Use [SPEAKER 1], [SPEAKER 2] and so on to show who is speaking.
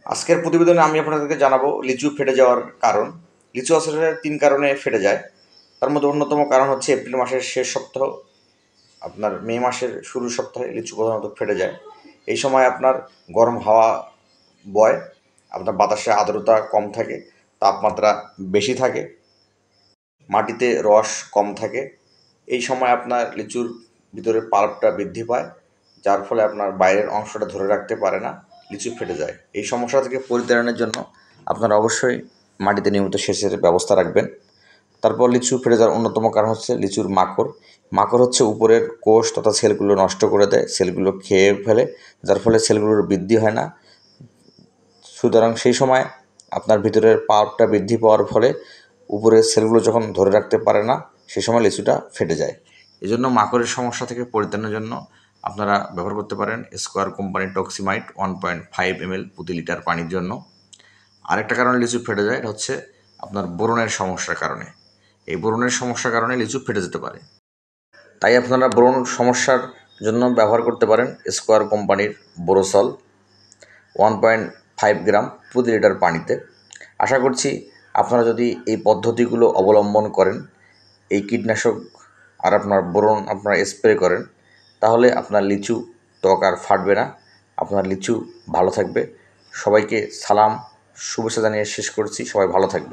[SPEAKER 1] আজকের প্রতিবেদনে আমি আপনাদেরকে জানাবো লিচু ফেটে যাওয়ার কারণ। লিচু আসলে 3 কারণে ফেটে যায়। তার মধ্যে অন্যতম কারণ হচ্ছে এপ্রিল মাসের শেষ সপ্তাহ, আপনার মে মাসের শুরুর সপ্তাহে লিচু প্রধানত ফেটে যায়। এই সময় আপনার গরম হাওয়া বয়, আপনার বাতাসে আর্দ্রতা কম থাকে, তাপমাত্রা বেশি থাকে, মাটিতে রস কম থাকে। এই সময় আপনার লিচুর ভিতরের পাল্পটা বৃদ্ধি পায়, যার ফলে আপনার বাইরের অংশটা ধরে রাখতে পারে না, লিচু ফেটে যায়। এই সমস্যা থেকে পরিত্রাণের জন্য আপনারা অবশ্যই মাটিতে নিয়মিত সেচের ব্যবস্থা রাখবেন। তারপর লিচু ফেটে যাওয়ার অন্যতম কারণ হচ্ছে লিচুর মাকড়। মাকড় হচ্ছে উপরের কোষ তথা সেলগুলো নষ্ট করে দেয়, সেলগুলো খেয়ে ফেলে, যার ফলে সেলগুলোর বৃদ্ধি হয় না। সুতরাং সেই সময় আপনার ভিতরের পাল্পটা বৃদ্ধি পাওয়ার ফলে উপরের সেলগুলো যখন ধরে রাখতে পারে না, সেই সময় লিচুটা ফেটে যায়। এজন্য মাকড়ের সমস্যা থেকে পরিত্রাণের জন্য আপনারা ব্যবহার করতে পারেন স্কোয়ার কোম্পানির টক্সিমাইট 1.5 ml প্রতি লিটার পানির জন্য। আরেকটা কারণে লিচু ফেটে যায়, এটা হচ্ছে আপনার বোরনের সমস্যার কারণে। এই বোরনের সমস্যার কারণে লিচু ফেটে যেতে পারে। তাই আপনারা বোরন সমস্যার জন্য ব্যবহার করতে পারেন স্কোয়ার কোম্পানির বোরোসল 1.5 গ্রাম প্রতি লিটার পানিতে। আশা করছি আপনারা যদি এই পদ্ধতিগুলো অবলম্বন করেন, এই কীটনাশক আর আপনার বোরন আপনারা স্প্রে করেন, তাহলে আপনার লিচু ত্বক আর ফাটবে না, আপনার লিচু ভালো থাকবে। সবাইকে সালাম, শুভেচ্ছা জানিয়ে শেষ করছি। সবাই ভালো থাকবেন।